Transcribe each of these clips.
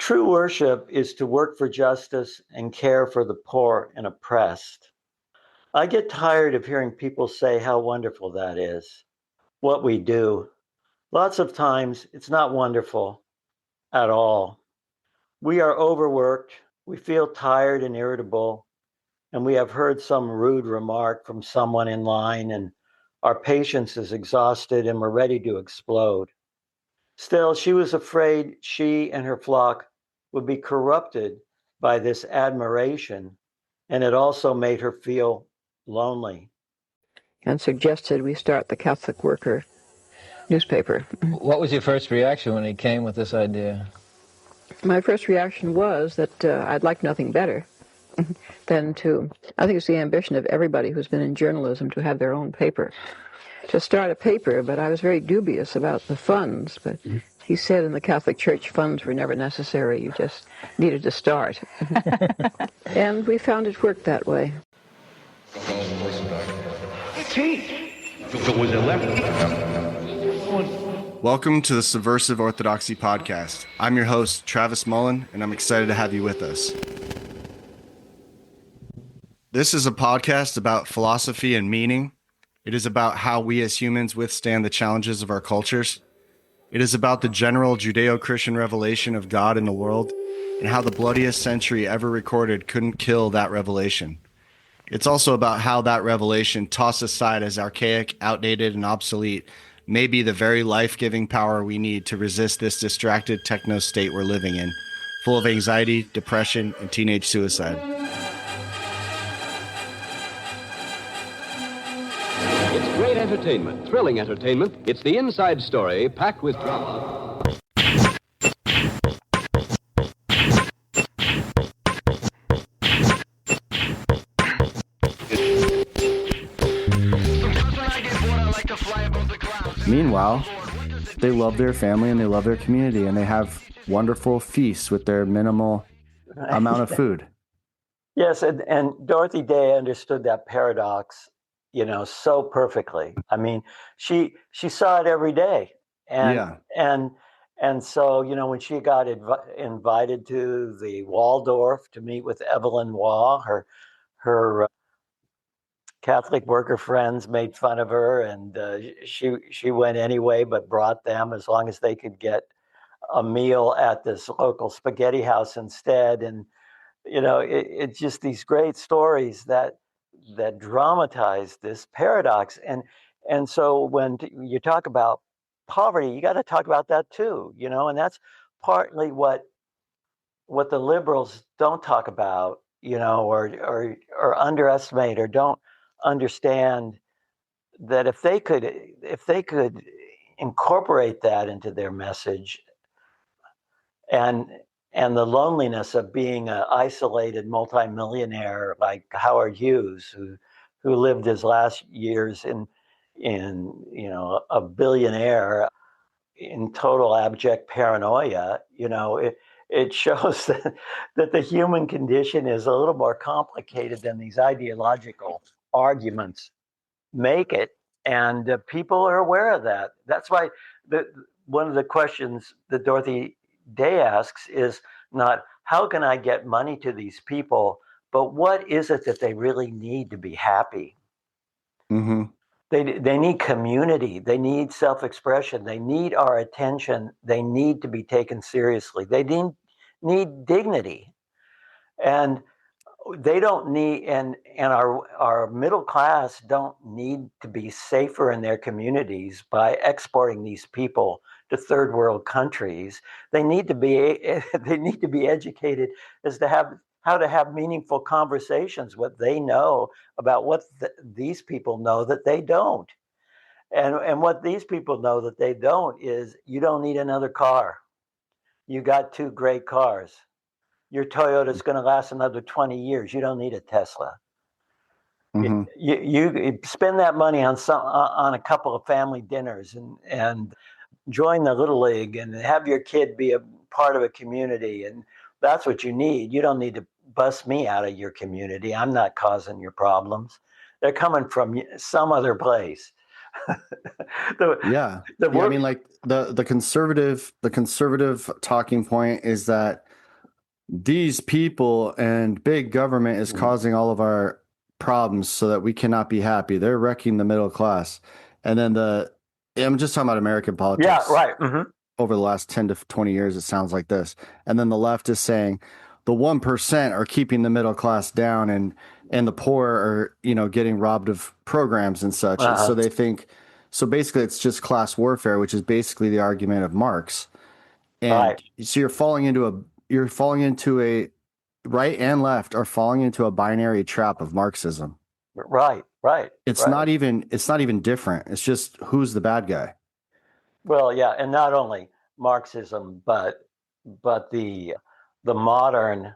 True worship is to work for justice and care for the poor and oppressed. I get tired of hearing people say how wonderful that is, what we do. Lots of times it's not wonderful at all. We are overworked, we feel tired and irritable, and we have heard some rude remark from someone in line, and our patience is exhausted and we're ready to explode. Still, she was afraid she and her flock would be corrupted by this admiration, and it also made her feel lonely. And suggested we start the Catholic Worker newspaper. What was your first reaction when he came with this idea? My first reaction was that I'd like nothing better than to, I think it's the ambition of everybody who's been in journalism to have their own paper, to start a paper, but I was very dubious about the funds. But he said in the Catholic Church funds were never necessary, you just needed to start. And we found it worked that way. Welcome to the Subversive Orthodoxy Podcast. I'm your host, Travis Mullen, and I'm excited to have you with us. This is a podcast about philosophy and meaning. It is about how we as humans withstand the challenges of our cultures. It is about the general Judeo-Christian revelation of God in the world and how the bloodiest century ever recorded couldn't kill that revelation. It's also about how that revelation, tossed aside as archaic, outdated, and obsolete, may be the very life-giving power we need to resist this distracted techno state we're living in, full of anxiety, depression, and teenage suicide. It's great entertainment, thrilling entertainment. It's the inside story packed with drama. Meanwhile, they love their family and they love their community and they have wonderful feasts with their minimal amount of food. Yes, and Dorothy Day understood that paradox, so perfectly. I mean, she saw it every day, and so when she got invited to the Waldorf to meet with Evelyn Waugh, her Catholic worker friends made fun of her, and she went anyway, but brought them as long as they could get a meal at this local spaghetti house instead. And it's just these great stories that dramatize this paradox. And so when you talk about poverty, you got to talk about that too, and that's partly what the liberals don't talk about, or underestimate or don't understand, that if they could incorporate that into their message, and the loneliness of being an isolated multimillionaire like Howard Hughes, who lived his last years in a billionaire in total abject paranoia, it shows that the human condition is a little more complicated than these ideological arguments make it, and people are aware of that. That's why one of the questions that Dorothy Day asks is not how can I get money to these people, but what is it that they really need to be happy? Mm-hmm. They need community. They need self-expression. They need our attention. They need to be taken seriously. They need dignity, and they don't need, and our middle class don't need to be safer in their communities by exporting these people to third world countries. They need to be educated as to how to have meaningful conversations, what they know about what these people know that they don't. And what these people know that they don't is you don't need another car. You got two great cars. Your Toyota's going to last another 20 years. You don't need a Tesla. Mm-hmm. You spend that money on a couple of family dinners and join the Little League and have your kid be a part of a community. And that's what you need. You don't need to bust me out of your community. I'm not causing your problems. They're coming from some other place. I mean, like the conservative talking point is that these people and big government is causing all of our problems so that we cannot be happy. They're wrecking the middle class. And then I'm just talking about American politics. Yeah, right. Mm-hmm. Over the last 10 to 20 years, it sounds like this. And then the left is saying the 1% are keeping the middle class down, and the poor are, getting robbed of programs and such. And so they think, so basically it's just class warfare, which is basically the argument of Marx. And so you're falling into a right and left are falling into a binary trap of Marxism. Right. It's not even different. It's just who's the bad guy. Well, yeah, and not only Marxism, but the modern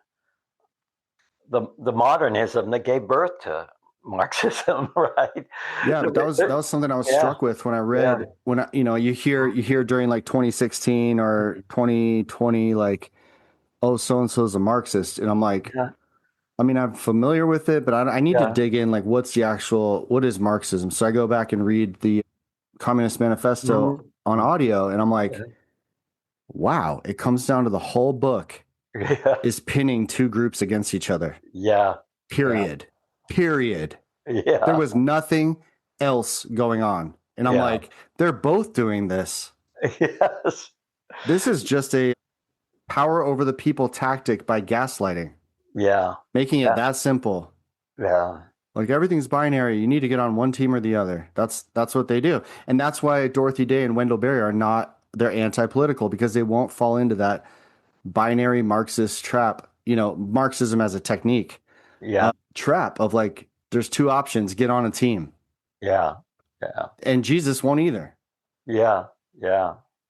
the modernism that gave birth to Marxism, right? Yeah, that was something I was struck with when I read you hear during like 2016 or 2020, like, oh, so and so is a Marxist, and I'm like, I mean, I'm familiar with it, but I need to dig in, like, what is Marxism? So I go back and read the Communist Manifesto on audio, and I'm like, wow, it comes down to the whole book is pinning two groups against each other. Yeah. Period. Yeah. There was nothing else going on. And I'm like, they're both doing this. Yes. This is just a power over the people tactic by gaslighting. Yeah. Making it that simple. Yeah. Like, everything's binary. You need to get on one team or the other. That's what they do. And that's why Dorothy Day and Wendell Berry they're anti-political, because they won't fall into that binary Marxist trap, Marxism as a technique. Yeah. Trap of, like, there's two options, get on a team. Yeah. And Jesus won't either. Yeah.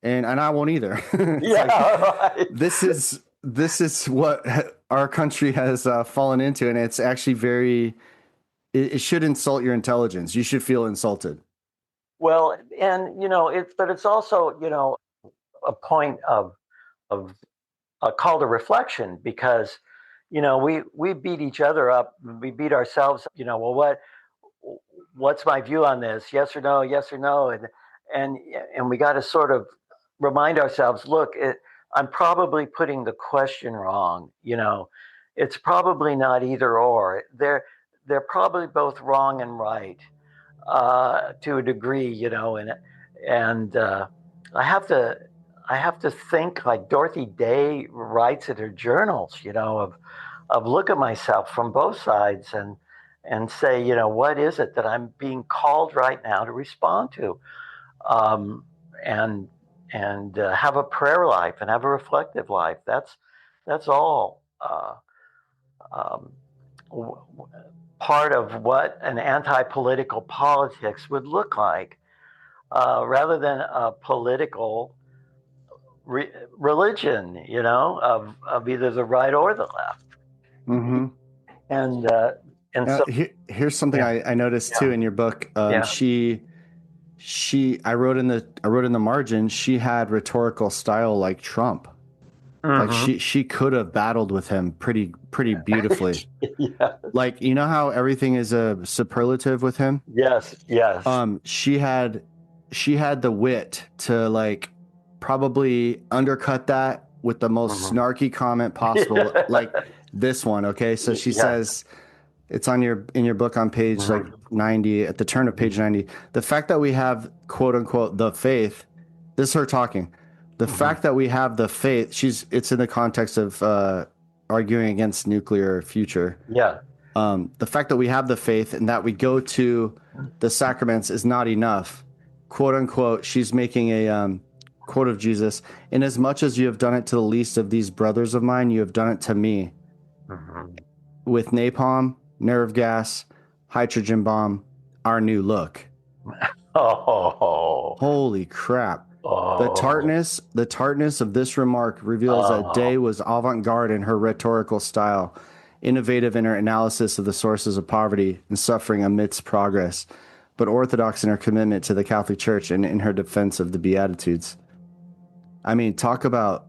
And I won't either. Right. This is what our country has fallen into, and it's actually it should insult your intelligence. You should feel insulted. Well, and but it's also a point of a call to reflection, because we beat each other up, we beat ourselves. Well, what's my view on this? Yes or no, and we got to sort of remind ourselves, look, I'm probably putting the question wrong. It's probably not either or. They're probably both wrong and right to a degree, and I have to think, like Dorothy Day writes in her journals, of look at myself from both sides and say, what is it that I'm being called right now to respond to, and have a prayer life and have a reflective life. That's all part of what an anti-political politics would look like, rather than a political religion, of either the right or the left. Mm-hmm. And so here's something I noticed too in your book. I wrote in the margin, she had rhetorical style like Trump. Like, she could have battled with him pretty beautifully. Yeah. Like, how everything is a superlative with him? Yes. She had the wit to, like, probably undercut that with the most snarky comment possible. Like this one. Okay. So she says, it's in your book on page like 90, at the turn of page 90, the fact that we have, quote unquote, the faith, this is her talking. The fact that we have the faith, it's in the context of arguing against nuclear future. Yeah. The fact that we have the faith and that we go to the sacraments is not enough. Quote unquote, she's making a quote of Jesus. In as much as you have done it to the least of these brothers of mine, you have done it to me. With napalm, nerve gas, hydrogen bomb, our new look. Oh. Holy crap. Oh. The tartness of this remark reveals that Day was avant-garde in her rhetorical style, innovative in her analysis of the sources of poverty and suffering amidst progress, but orthodox in her commitment to the Catholic Church and in her defense of the Beatitudes. I mean, talk about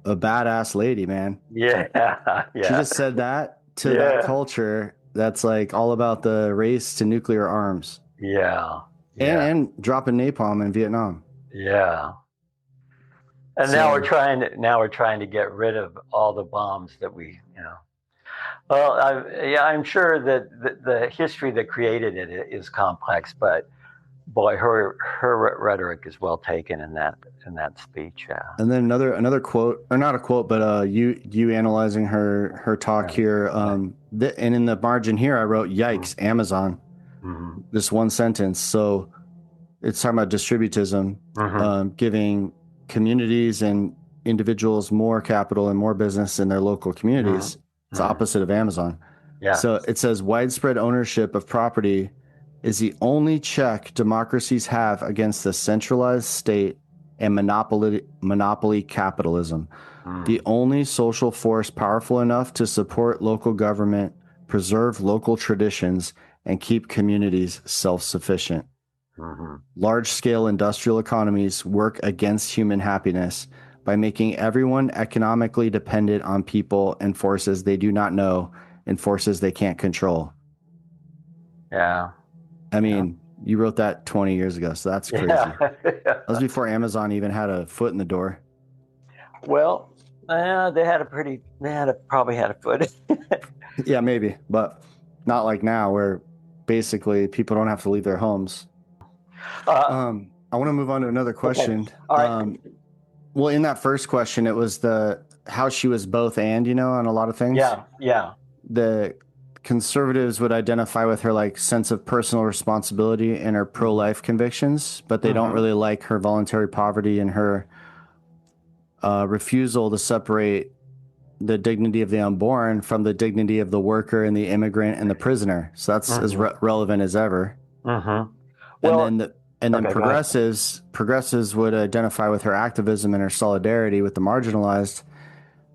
a badass lady, man. Yeah. She just said that to that culture that's like all about the race to nuclear arms. Yeah. And dropping napalm in Vietnam. Yeah. And So now we're trying to get rid of all the bombs that we, you know. Well, I'm sure that the history that created it is complex, but boy, her rhetoric is well taken in that speech. Yeah. and then another quote, or not a quote, but you analyzing her talk Right. here. And in the margin here, I wrote, "Yikes, Amazon." Mm-hmm. This one sentence. So it's talking about distributism, Mm-hmm. giving communities and individuals more capital and more business in their local communities. It's the Mm-hmm. opposite of Amazon. Yeah. So it says widespread ownership of property is the only check democracies have against the centralized state and monopoly capitalism. The only social force powerful enough to support local government, preserve local traditions, and keep communities self-sufficient. Mm-hmm. Large-scale industrial economies work against human happiness by making everyone economically dependent on people and forces they do not know and forces they can't control. Yeah. I mean, you wrote that 20 years ago, so that's crazy. Yeah. That was before Amazon even had a foot in the door. Well, they probably had a foot. Yeah, maybe, but not like now where basically people don't have to leave their homes. I want to move on to another question. Okay. All right. Well, in that first question, it was how she was both and, on a lot of things. Yeah. The conservatives would identify with her like sense of personal responsibility and her pro-life convictions, but they don't really like her voluntary poverty and her refusal to separate the dignity of the unborn from the dignity of the worker and the immigrant and the prisoner. So that's as relevant as ever. Mm-hmm. Well, and then progressives would identify with her activism and her solidarity with the marginalized,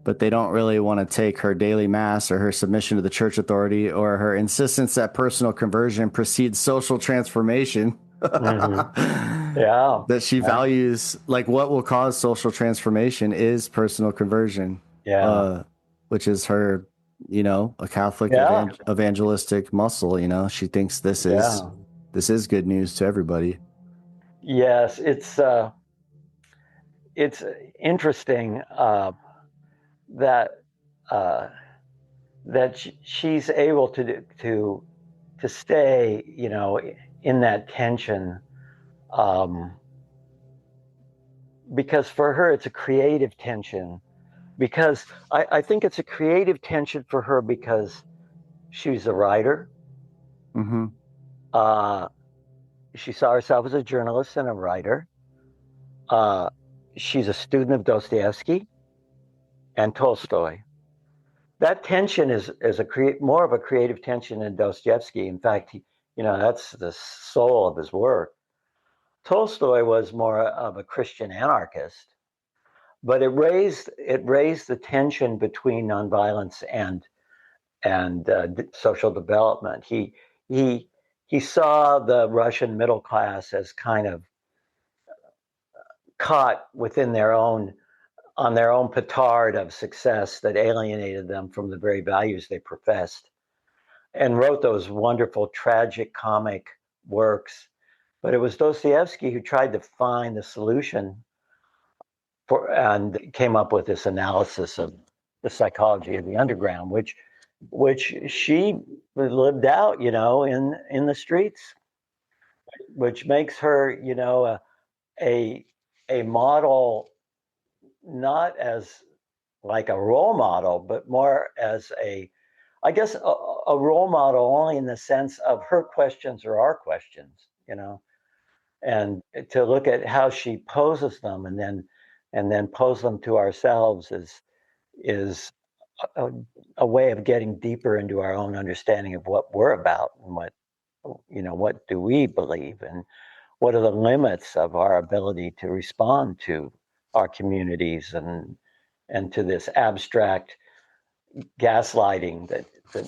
but they don't really want to take her daily mass or her submission to the church authority or her insistence that personal conversion precedes social transformation. Yeah. That she values, like, what will cause social transformation is personal conversion. Yeah. Which is her, a Catholic evangelistic muscle. She thinks this is good news to everybody. Yes, it's interesting that she's able to stay, in that tension, because for her it's a creative tension. Because I think it's a creative tension for her because she's a writer. Mm-hmm. She saw herself as a journalist and a writer. She's a student of Dostoevsky and Tolstoy. That tension is more of a creative tension in Dostoevsky. In fact, that's the soul of his work. Tolstoy was more of a Christian anarchist, but it raised the tension between nonviolence and social development. He saw the Russian middle class as kind of caught within on their own petard of success that alienated them from the very values they professed, and wrote those wonderful tragic comic works. But it was Dostoevsky who tried to find the solution and came up with this analysis of the psychology of the underground, which she lived out, in the streets, which makes her, a model, not as like a role model, but more as I guess, a role model only in the sense of her questions are our questions, and to look at how she poses them and then pose them to ourselves is a way of getting deeper into our own understanding of what we're about and what do we believe and what are the limits of our ability to respond to our communities and to this abstract gaslighting that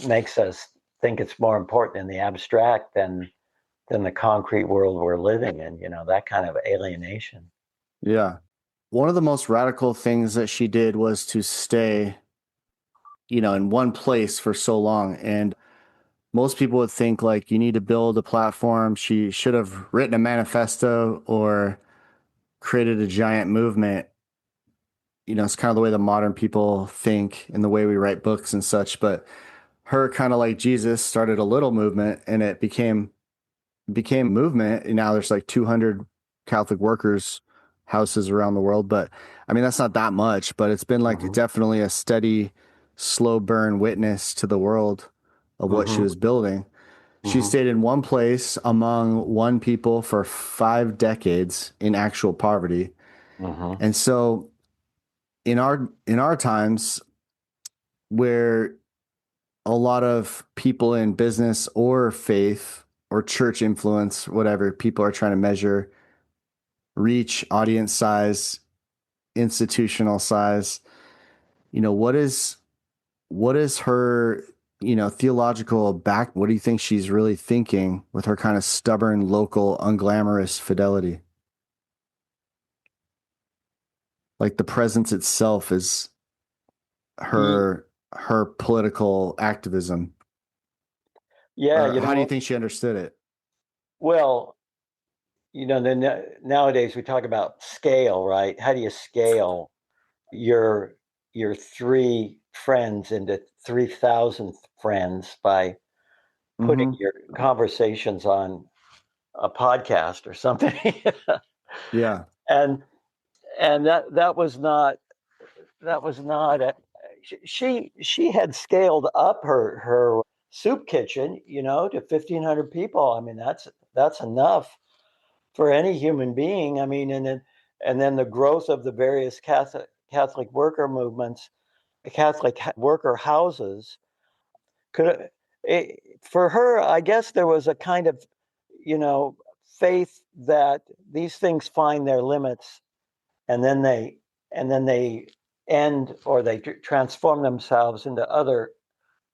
makes us think it's more important in the abstract than the concrete world we're living in, that kind of alienation. Yeah. One of the most radical things that she did was to stay, in one place for so long. And most people would think like you need to build a platform. She should have written a manifesto or created a giant movement. it's kind of the way the modern people think and the way we write books and such. But her, kind of like Jesus, started a little movement, and it became movement. And now there's like 200 Catholic workers houses around the world. But I mean, that's not that much, but it's been like Mm-hmm. definitely a steady, slow burn witness to the world of what she Mm-hmm. was building. She Mm-hmm. stayed in one place among one people for 5 decades in actual poverty. Mm-hmm. And so in our times, where a lot of people in business or faith or church influence, whatever, people are trying to measure reach, audience size, institutional size. What is her, theological back? What do you think she's really thinking with her kind of stubborn, local, unglamorous fidelity? Like the presence itself is her political activism. Yeah, Or how do you think she understood it? well, nowadays we talk about scale, right? How do you scale your your three friends into 3,000 friends by putting Mm-hmm. your conversations on a podcast or something? Yeah. and and that was not she had scaled up her soup kitchen, to 1,500 people. I mean, that's enough for any human being. I mean, and then the growth of the various Catholic worker movements, Catholic worker houses, could for her, I guess there was a kind of, you know, faith that these things find their limits, and then they end, or they transform themselves into other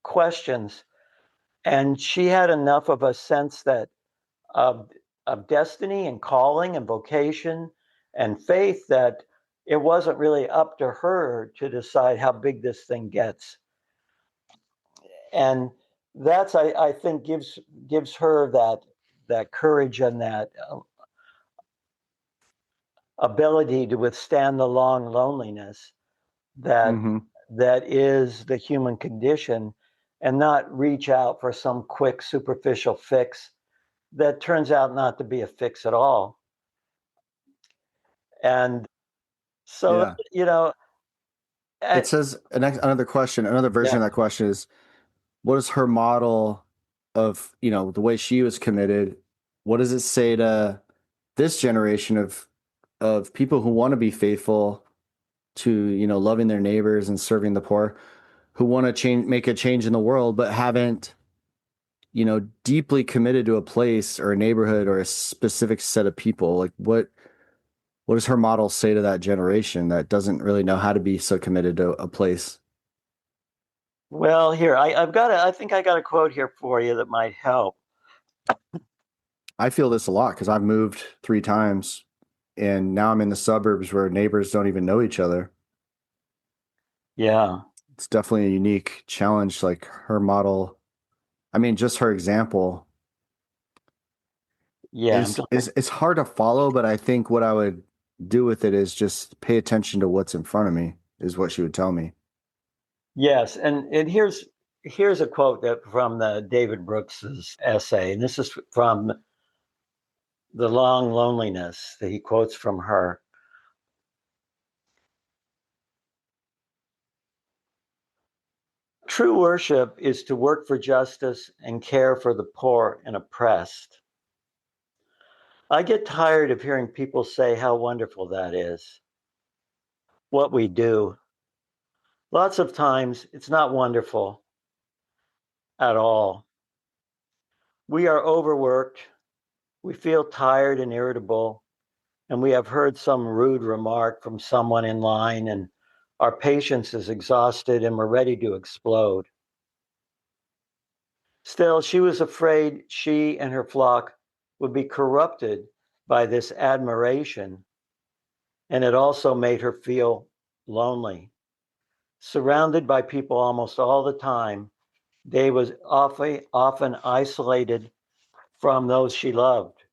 questions. And she had enough of a sense that of of destiny and calling and vocation and faith that it wasn't really up to her to decide how big this thing gets. And that's, I think, gives her that courage and that ability to withstand the long loneliness that Mm-hmm. that is the human condition, and not reach out for some quick superficial fix that turns out not to be a fix at all. And so, Yeah. I, It says another question, another version yeah. of that question is, what is her model of, the way she was committed? What does it say to this generation of people who want to be faithful to, loving their neighbors and serving the poor, who want to make a change in the world, but haven't, deeply committed to a place or a neighborhood or a specific set of people? Like what does her model say to that generation that doesn't really know how to be so committed to a place? Well, here I think I got a quote here for you that might help. I feel this a lot because I've moved 3 times and now I'm in the suburbs where neighbors don't even know each other. Yeah, It's definitely a unique challenge. Like her model, I mean, just her example yeah. is it's hard to follow, but I think what I would do with it is just pay attention to what's in front of me, is what she would tell me. Yes, and here's a quote from the David Brooks's essay, and this is from The Long Loneliness, that he quotes from her. True worship is to work for justice and care for the poor and oppressed. I get tired of hearing people say how wonderful that is, what we do. Lots of times it's not wonderful at all. We are overworked, we feel tired and irritable, and we have heard some rude remark from someone in line, and our patience is exhausted and we're ready to explode. Still, she was afraid she and her flock would be corrupted by this admiration, and it also made her feel lonely. Surrounded by people almost all the time, Day was often isolated from those she loved.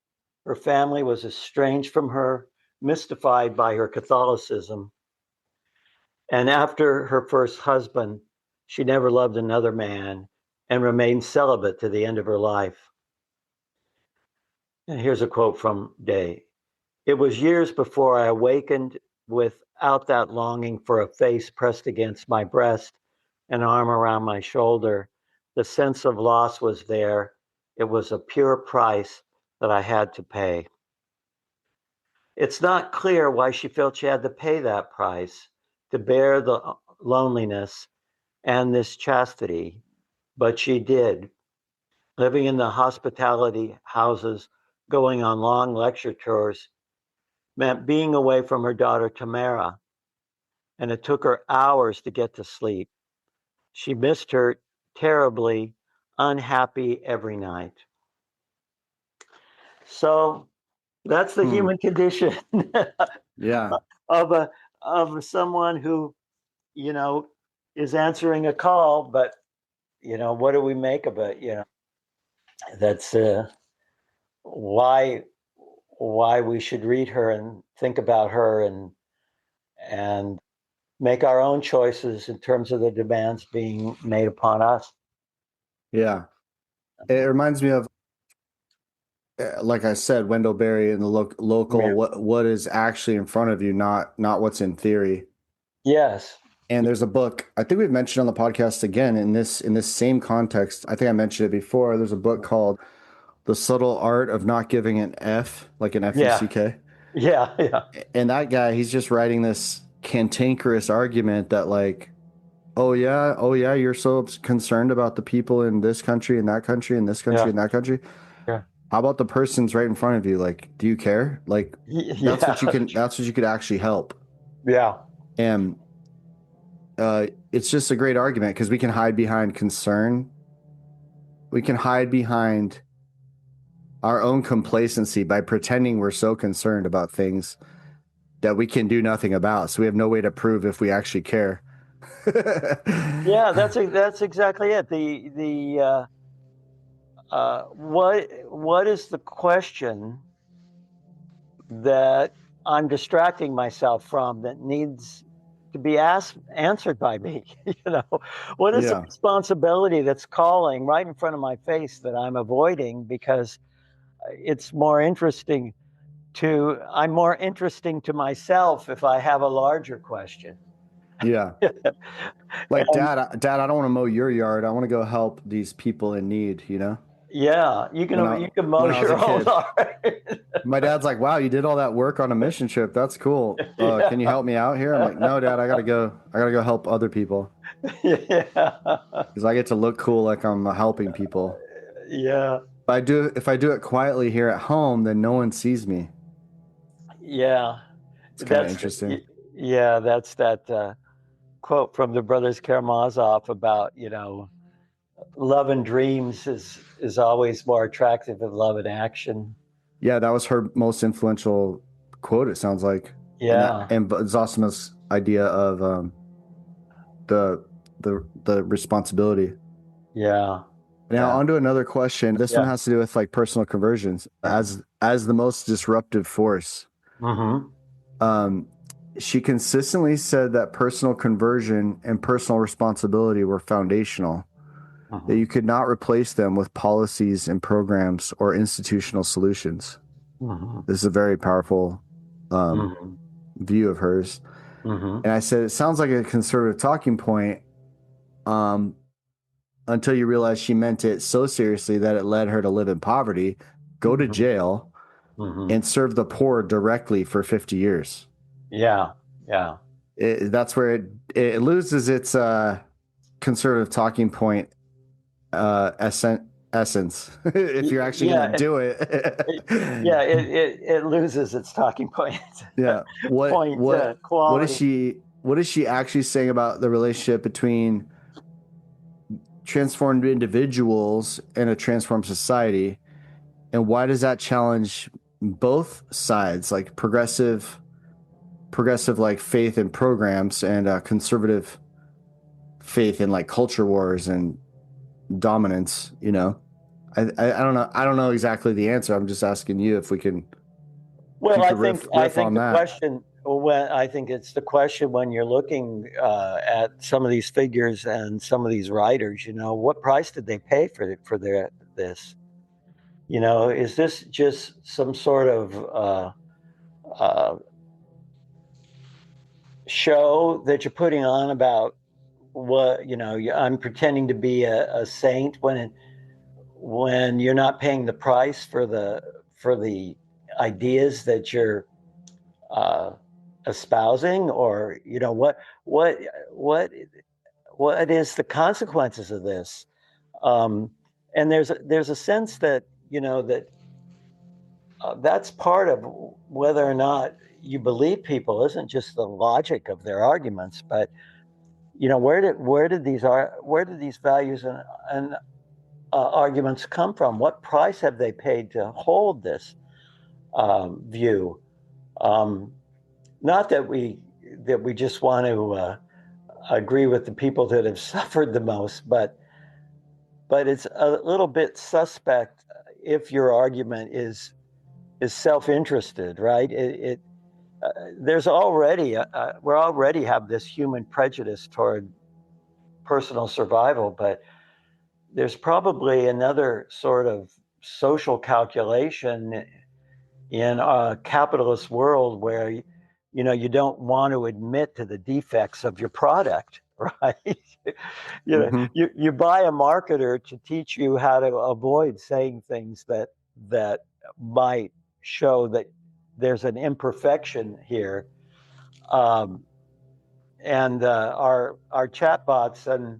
Her family was estranged from her, mystified by her Catholicism. And after her first husband, she never loved another man and remained celibate to the end of her life. And here's a quote from Day. It was years before I awakened without that longing for a face pressed against my breast, an arm around my shoulder. The sense of loss was there. It was a pure price that I had to pay. It's not clear why she felt she had to pay that price to bear the loneliness and this chastity, but she did. Living in the hospitality houses, going on long lecture tours, meant being away from her daughter Tamara, and it took her hours to get to sleep. She missed her terribly, unhappy every night. So that's the human condition. Yeah. of someone who, is answering a call, but what do we make of it? That's why we should read her and think about her and make our own choices in terms of the demands being made upon us. Yeah. It reminds me of, like I said, Wendell Berry in the local, Yeah. what is actually in front of you, not what's in theory. Yes. And there's a book I think we've mentioned on the podcast again in this same context. I think I mentioned it before. There's a book called The Subtle Art of Not Giving an F, like an F-U-C-K. Yeah. And that guy, he's just writing this cantankerous argument that like, oh yeah, you're so concerned about the people in this country and that country and this country and that country. Yeah. How about the person's right in front of you? Like, do you care? Like, that's what you could actually help. Yeah. And it's just a great argument because we can hide behind concern. We can hide behind our own complacency by pretending we're so concerned about things that we can do nothing about. So we have no way to prove if we actually care. Yeah, that's exactly it. What is the question that I'm distracting myself from that needs to be answered by me? What is the responsibility that's calling right in front of my face that I'm avoiding because it's more interesting I'm more interesting to myself if I have a larger question. Yeah. Like, Dad, I don't want to mow your yard. I want to go help these people in need, Yeah, you can mow your own yard. My dad's like, wow, you did all that work on a mission trip. That's cool. Can you help me out here? I'm like, no, Dad, I gotta go help other people. Yeah. Because I get to look cool like I'm helping people. Yeah. If I do it quietly here at home, then no one sees me. Yeah. It's kind of interesting. Yeah, that's that quote from the Brothers Karamazov about, love and dreams is always more attractive than love and action. Yeah, that was her most influential quote, it sounds like. Yeah. And Zosima's idea of the responsibility. Yeah. Now on to another question. This one has to do with like personal conversions as the most disruptive force. Mm-hmm. She consistently said that personal conversion and personal responsibility were foundational, that you could not replace them with policies and programs or institutional solutions. This is a very powerful view of hers. And I said, it sounds like a conservative talking point until you realize she meant it so seriously that it led her to live in poverty, go to jail, and serve the poor directly for 50 years. Yeah. That's where it loses its conservative talking point essence if you're actually going to do it. It loses its talking point. Yeah. What is she actually saying about the relationship between transformed individuals and a transformed society, and why does that challenge both sides, like progressive like faith in programs and conservative faith in like culture wars and dominance? I don't know exactly the answer. I'm just asking you if we can. Well, I think the when I think it's the question when you're looking at some of these figures and some of these writers, what price did they pay for this? Is this just some sort of show that you're putting on about what, I'm pretending to be a saint when you're not paying the price for the ideas that you're uh, espousing, or what what what is the consequences of this? And there's a sense that that that's part of whether or not you believe people isn't just the logic of their arguments, but where did these values and arguments come from? What price have they paid to hold this view? Not that we just want to agree with the people that have suffered the most, but it's a little bit suspect if your argument is self-interested, right? There's already we already have this human prejudice toward personal survival, but there's probably another sort of social calculation in a capitalist world where you don't want to admit to the defects of your product, right? You buy a marketer to teach you how to avoid saying things that might show that there's an imperfection here. And our chatbots and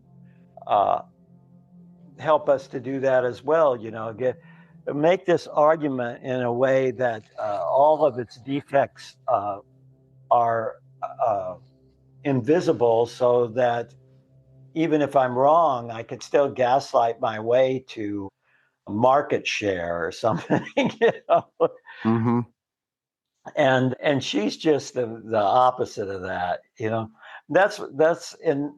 help us to do that as well. Make this argument in a way that all of its defects are invisible, so that even if I'm wrong, I could still gaslight my way to market share or something. And she's just the opposite of that. That's and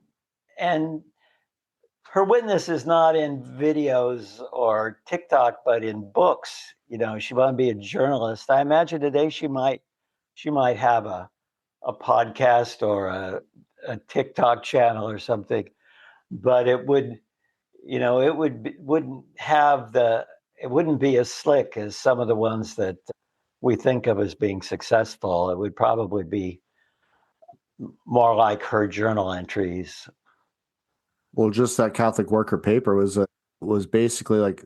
her witness is not in videos or TikTok, but in books. She want to be a journalist. I imagine today she might have a podcast or a TikTok channel or something, but it would, it wouldn't be as slick as some of the ones that we think of as being successful. It would probably be more like her journal entries. Well, just that Catholic worker paper was basically like,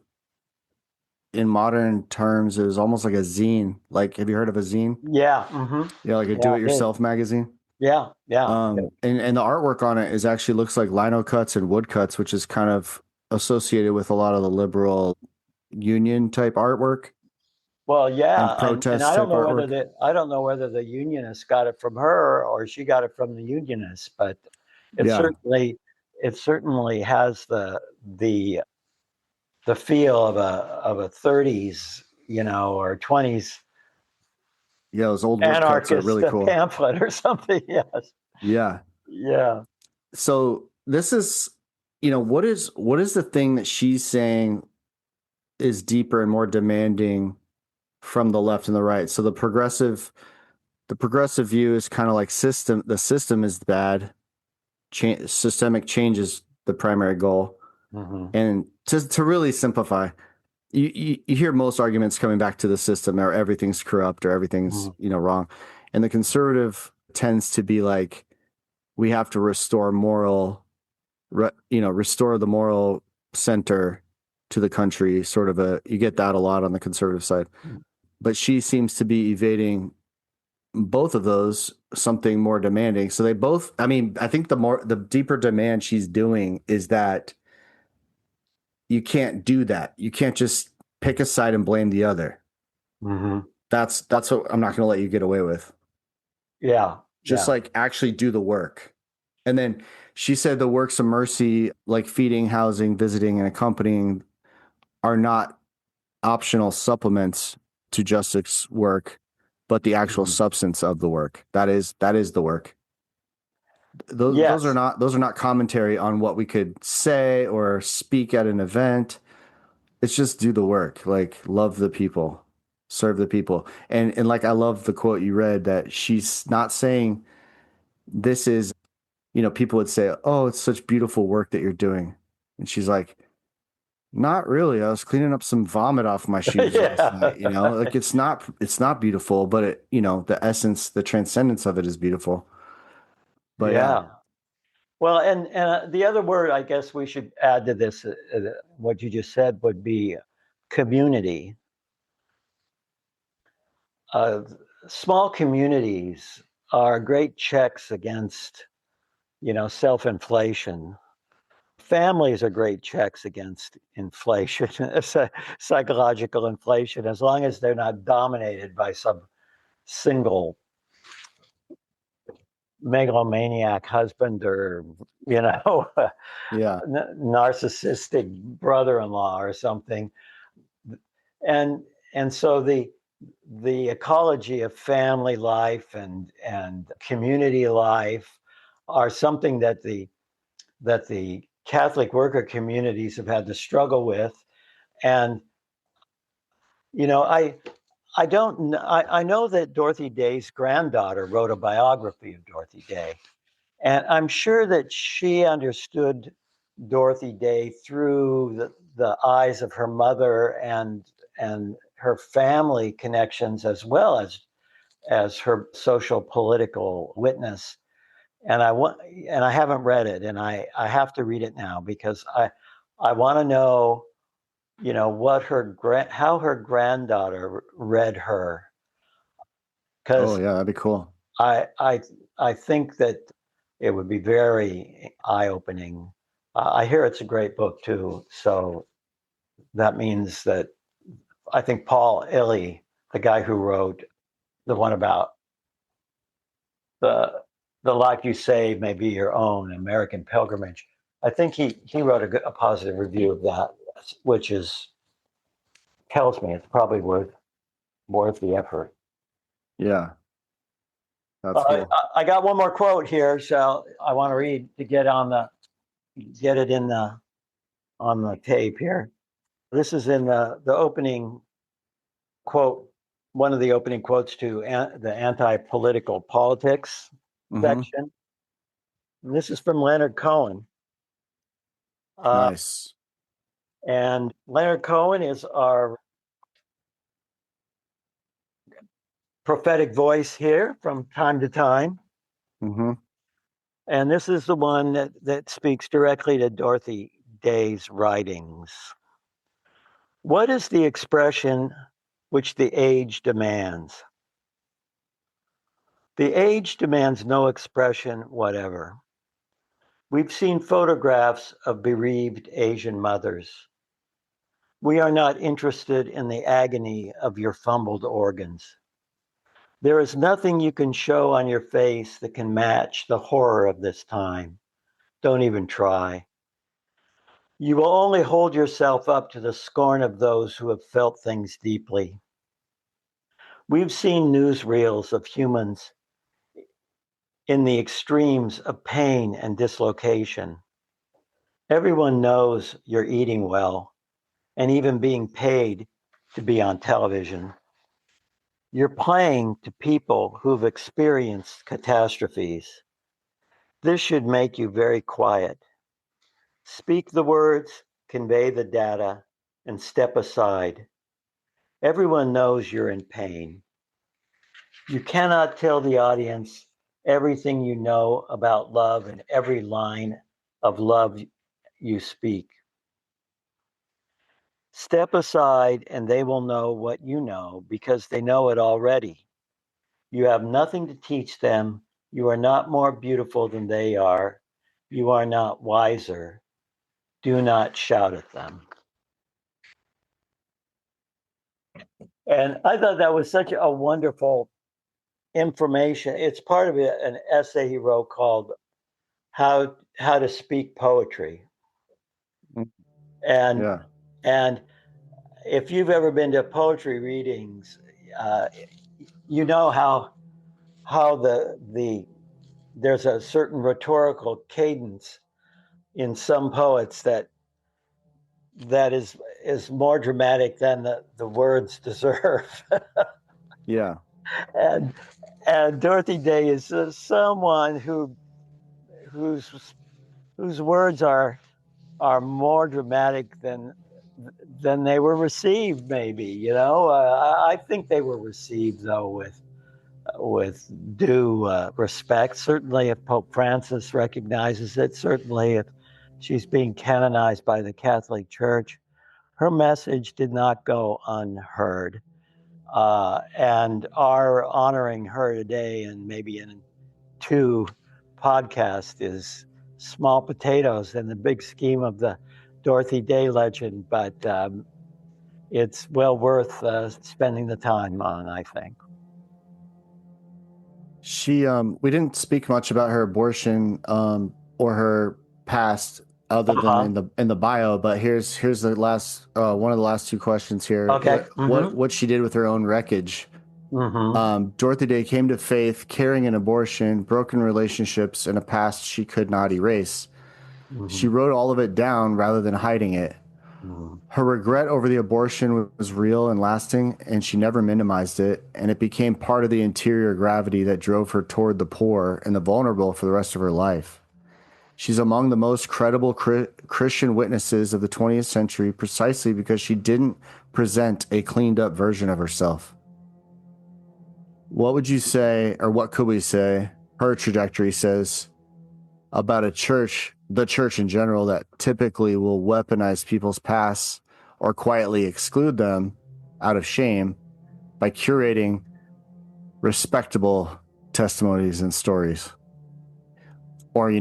in modern terms, it was almost like a zine. Like, have you heard of a zine? Yeah. Mm-hmm. Yeah, like a do-it-yourself magazine. Yeah. And the artwork on it actually looks like lino cuts and wood cuts, which is kind of associated with a lot of the liberal union type artwork. Well, yeah, and protest and I don't type know artwork. I don't know whether the unionists got it from her or she got it from the unionists, but it certainly has the feel of a 30s, or 20s. Yeah, those old wood cuts are really cool. Pamphlet or something. Yes. Yeah. Yeah. So this is, what is the thing that she's saying is deeper and more demanding from the left and the right? So the progressive view is kind of like the system is bad. Systemic change is the primary goal. Mm-hmm. And to really simplify, you hear most arguments coming back to the system, or everything's corrupt, or everything's wrong. And the conservative tends to be like, we have to restore the moral center to the country. Sort of you get that a lot on the conservative side. But she seems to be evading both of those, something more demanding. So they both, I think the deeper demand she's doing is that you can't do that. You can't just pick a side and blame the other. Mm-hmm. That's what I'm not going to let you get away with. Yeah. Just like actually do the work. And then she said the works of mercy, like feeding, housing, visiting, and accompanying, are not optional supplements to justice work, but the actual substance of the work. That is the work. Those are not commentary on what we could say or speak at an event. It's just do the work, like love the people. serve the people. And like I love the quote you read that she's not saying this is, people would say, "Oh, it's such beautiful work that you're doing." And she's like, "Not really. I was cleaning up some vomit off my shoes last night, Like it's not beautiful, but the essence, the transcendence of it is beautiful." But yeah. Well, and the other word I guess we should add to this, what you just said, would be community. Small communities are great checks against, self-inflation. Families are great checks against inflation, psychological inflation, as long as they're not dominated by some single megalomaniac husband or, Yeah. narcissistic brother-in-law or something. And so the ecology of family life and community life are something that the Catholic worker communities have had to struggle with. And I know that Dorothy Day's granddaughter wrote a biography of Dorothy Day, and I'm sure that she understood Dorothy Day through the eyes of her mother and her family connections, as well as her social political witness. And I haven't read it, and I have to read it now because I want to know, what how her granddaughter read her, Oh because yeah, that'd be cool. I think that it would be very eye-opening. I hear it's a great book too, so that means that I think Paul Illy, the guy who wrote the one about the life you save may be your own, American Pilgrimage, I think he wrote a positive review of that, which tells me it's probably worth the effort. Yeah. That's cool. I got one more quote here, so I want to read to get it on the tape here. This is in the opening quote, one of the opening quotes to the anti-political politics section. And this is from Leonard Cohen. Nice. And Leonard Cohen is our prophetic voice here from time to time. Mm-hmm. And this is the one that speaks directly to Dorothy Day's writings. What is the expression which the age demands? The age demands no expression whatever. We've seen photographs of bereaved Asian mothers. We are not interested in the agony of your fumbled organs. There is nothing you can show on your face that can match the horror of this time. Don't even try. You will only hold yourself up to the scorn of those who have felt things deeply. We've seen newsreels of humans in the extremes of pain and dislocation. Everyone knows you're eating well and even being paid to be on television. You're playing to people who've experienced catastrophes. This should make you very quiet. Speak the words, convey the data, and step aside. Everyone knows you're in pain. You cannot tell the audience everything you know about love and every line of love you speak. Step aside and they will know what you know because they know it already. You have nothing to teach them. You are not more beautiful than they are. You are not wiser. Do not shout at them. And I thought that was such a wonderful information. It's part of an essay he wrote called "How to Speak Poetry." And Yeah. and if you've ever been to poetry readings, you know how there's a certain rhetorical cadence in some poets that is is more dramatic than the words deserve. Yeah. and Dorothy Day is someone whose words are more dramatic than they were received. Maybe I think they were received though with due respect. Certainly, if Pope Francis recognizes it. Certainly, if she's being canonized by the Catholic Church, her message did not go unheard. And our honoring her today, and maybe in 2 podcasts, is small potatoes in the big scheme of the Dorothy Day legend, but it's well worth spending the time on, I think. She, we didn't speak much about her abortion or her past, other than in the bio. But here's the last one of the last 2 questions here. Okay. What she did with her own wreckage. Dorothy Day came to faith carrying an abortion, broken relationships, and a past she could not erase. She wrote all of it down rather than hiding it. Her regret over the abortion was real and lasting, and she never minimized it, and it became part of the interior gravity that drove her toward the poor and the vulnerable for the rest of her life. She's among the most credible Christian witnesses of the 20th century precisely because she didn't present a cleaned-up version of herself. What would you say, or what could we say, her trajectory says about the church in general, that typically will weaponize people's pasts or quietly exclude them out of shame by curating respectable testimonies and stories? Or,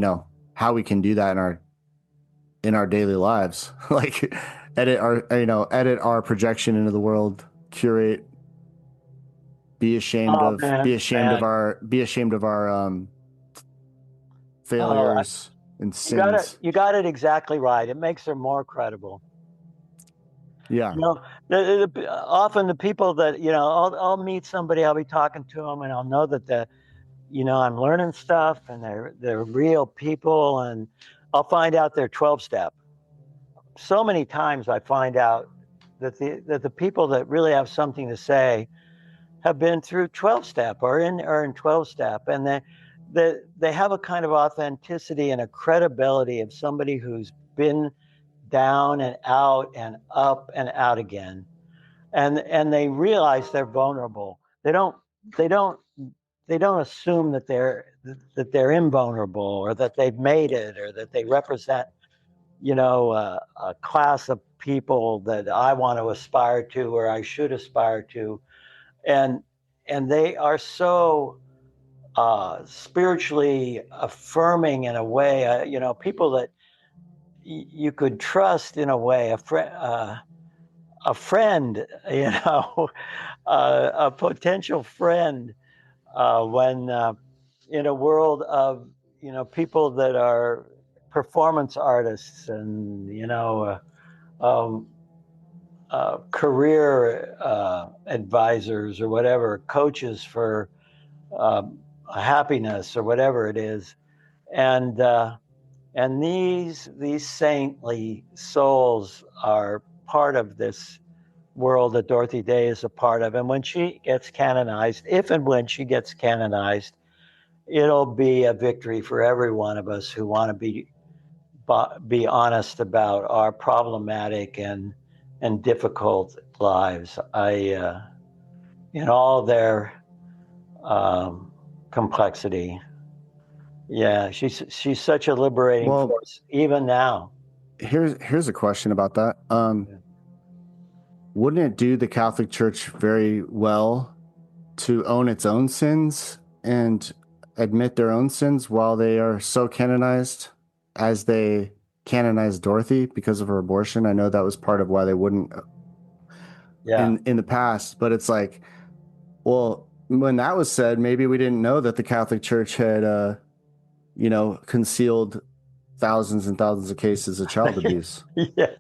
how we can do that in our daily lives, like edit our projection into the world, curate, be ashamed of our failures and sins. You got it exactly right. It makes her more credible. Yeah. Often the people that, I'll meet somebody, I'll be talking to them, and I'll know that I'm learning stuff, and they're real people, and I'll find out they're 12-step. So many times I find out that the people that really have something to say have been through 12-step or in 12-step, and they have a kind of authenticity and a credibility of somebody who's been down and out and up and out again, and they realize they're vulnerable. They don't assume that they're invulnerable, or that they've made it, or that they represent a class of people that I want to aspire to, or I should aspire to, and they are so spiritually affirming in a way, people that you could trust in a way, a friend, a potential friend, when in a world of people that are performance artists and career advisors or whatever, coaches for happiness or whatever it is, and these saintly souls are part of this world that Dorothy Day is a part of. And when she gets canonized, if and when she gets canonized, it'll be a victory for every one of us who want to be honest about our problematic and difficult lives. In all their complexity. Yeah, she's such a liberating force, even now. Here's a question about that. Wouldn't it do the Catholic Church very well to own its own sins and admit their own sins while they are so canonized as they canonized Dorothy because of her abortion? I know that was part of why they wouldn't in the past, but it's like, well, when that was said, maybe we didn't know that the Catholic Church had concealed thousands and thousands of cases of child abuse. Yeah.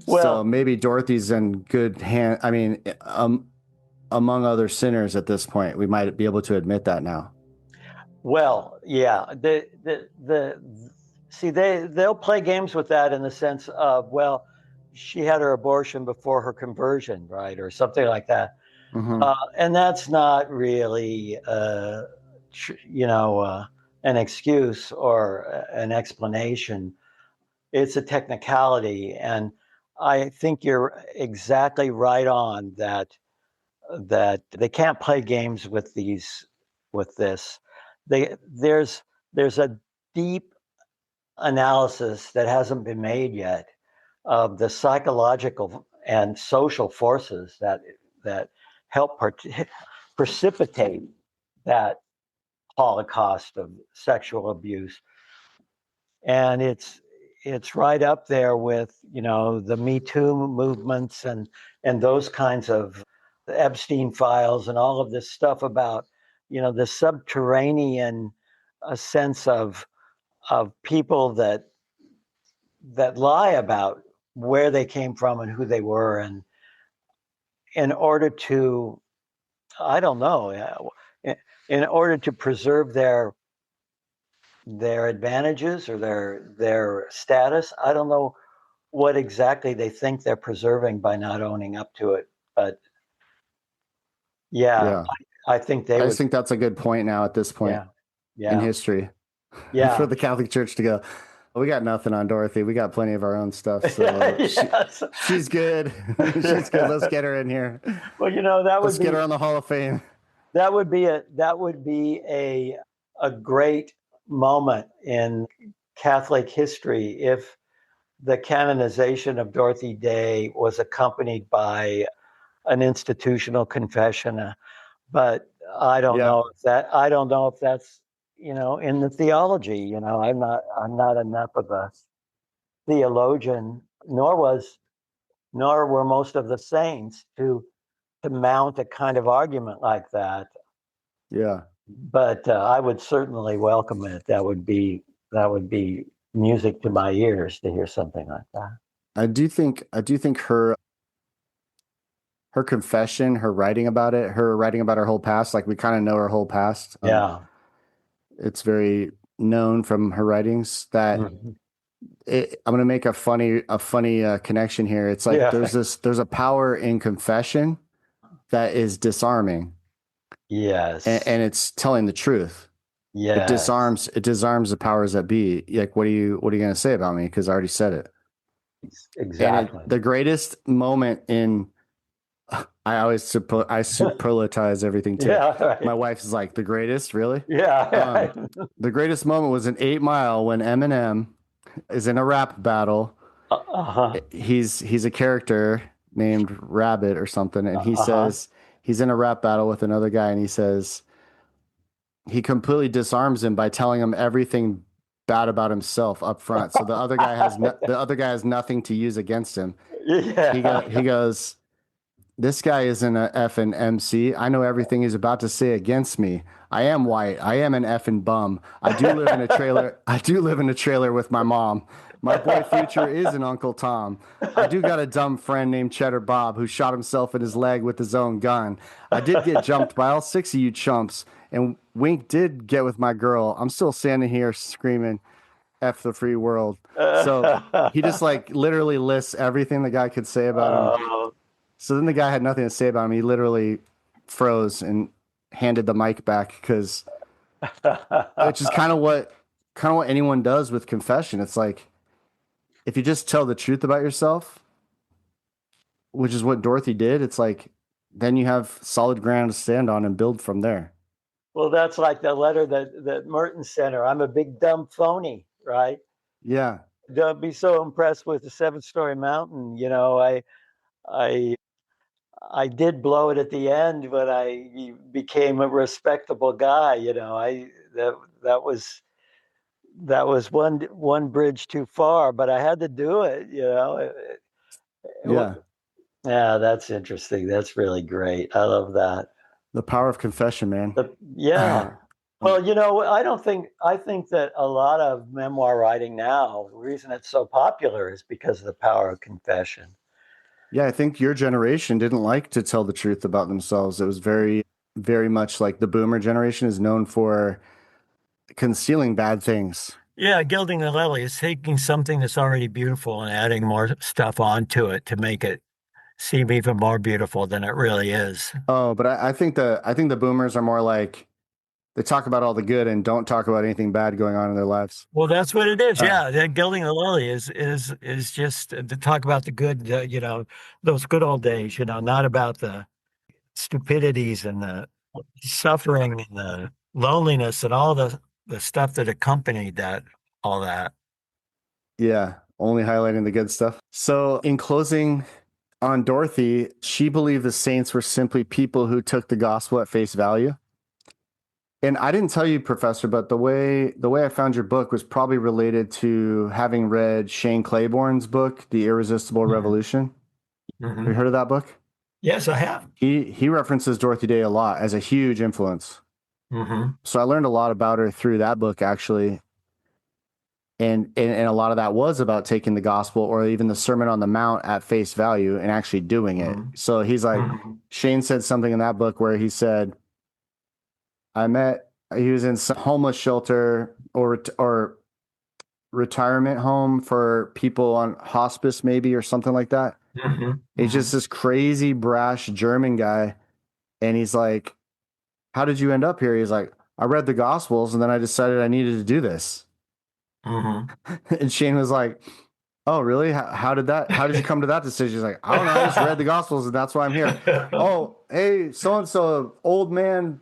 Well, so maybe Dorothy's in good hand. I mean, among other sinners at this point, we might be able to admit that now. Well, yeah. They'll play games with that in the sense of, well, she had her abortion before her conversion, right, or something like that. Mm-hmm. And that's not really, an excuse or an explanation. It's a technicality, and I think you're exactly right on that they can't play games with this. There's a deep analysis that hasn't been made yet of the psychological and social forces that help precipitate that holocaust of sexual abuse. And it's right up there with, the Me Too movements and those kinds of Epstein files and all of this stuff about, the subterranean sense of people that lie about where they came from and who they were, and in order to, I don't know, in order to preserve their advantages or their status. I don't know what exactly they think they're preserving by not owning up to it, but yeah. I think I just think that's a good point now at this point in history for the Catholic Church to go, we got nothing on Dorothy. We got plenty of our own stuff. So yes. she's good. She's good. Let's get her in here. Well, let's get her on the Hall of Fame. That would be a great moment in Catholic history if the canonization of Dorothy Day was accompanied by an institutional confession. But I don't know if that's in the theology. I'm not enough of a theologian, nor were most of the saints to mount a kind of argument like that. Yeah. But I would certainly welcome it. That would be music to my ears to hear something like that. I do think her confession, her writing about her whole past, like we kind of know her whole past. It's very known from her writings that I'm going to make a funny connection here. It's like there's a power in confession that is disarming. Yes. And it's telling the truth. Yeah. It disarms the powers that be. Like, what are you going to say about me? Because I already said it. Exactly. The greatest moment in, I superlatize everything too. Yeah, right. My wife's like, the greatest, really? Yeah. The greatest moment was in 8 Mile when Eminem is in a rap battle. He's a character named Rabbit or something, and he says he's in a rap battle with another guy, and he says he completely disarms him by telling him everything bad about himself up front, so the other guy has nothing to use against him. Yeah. He goes, this guy isn't a effing MC. I know everything he's about to say against me. I am white. I am an effing bum. I do live in a trailer. I do live in a trailer with my mom. My boy Future is an Uncle Tom. I do got a dumb friend named Cheddar Bob who shot himself in his leg with his own gun. I did get jumped by all 6 of you chumps, and Wink did get with my girl. I'm still standing here screaming, F the free world. So he just like literally lists everything the guy could say about him. So then the guy had nothing to say about him. He literally froze and handed the mic back because, which is kind of what anyone does with confession. It's like, if you just tell the truth about yourself, which is what Dorothy did, it's like, then you have solid ground to stand on and build from there. Well, that's like the letter that Merton sent her. I'm a big dumb phony, right? Yeah. Don't be so impressed with the 7-story mountain. I did blow it at the end, but I became a respectable guy. That was one bridge too far, but I had to do it. Yeah, that's interesting. That's really great. I love that. The power of confession, man. Well, I think that a lot of memoir writing now, the reason it's so popular is because of the power of confession. Yeah, I think your generation didn't like to tell the truth about themselves. It was very, very much like the boomer generation is known for concealing bad things. Yeah, gilding the lily is taking something that's already beautiful and adding more stuff onto it to make it seem even more beautiful than it really is. Oh, but I think the boomers are more like they talk about all the good and don't talk about anything bad going on in their lives. Well, that's what it is. Uh, Yeah, gilding the lily is just to talk about the good, those good old days. Not about the stupidities and the suffering and the loneliness and all the stuff that accompanied that, all that. yeah, only highlighting the good stuff. So, in closing on Dorothy, she believed the saints were simply people who took the gospel at face value. And I didn't tell you, Professor, but the way I found your book was probably related to having read Shane Claiborne's book, The Irresistible Mhm. Revolution. Have you Mhm. heard of that book? Yes, I have. He references Dorothy Day a lot as a huge influence. Hmm. So I learned a lot about her through that book, actually. And a lot of that was about taking the gospel or even the Sermon on the Mount at face value and actually doing it. Hmm. So he's like, Hmm. Shane said something in that book where he said, he was in some homeless shelter or retirement home for people on hospice, maybe, or something like that. Hmm. He's Hmm. just this crazy, brash German guy. And he's like, how did you end up here? He's like, I read the gospels and then I decided I needed to do this. Hmm. And Shane was like, oh, really? How did you come to that decision? He's like, I don't know. I just read the gospels and that's why I'm here. Oh, hey, so-and-so, old man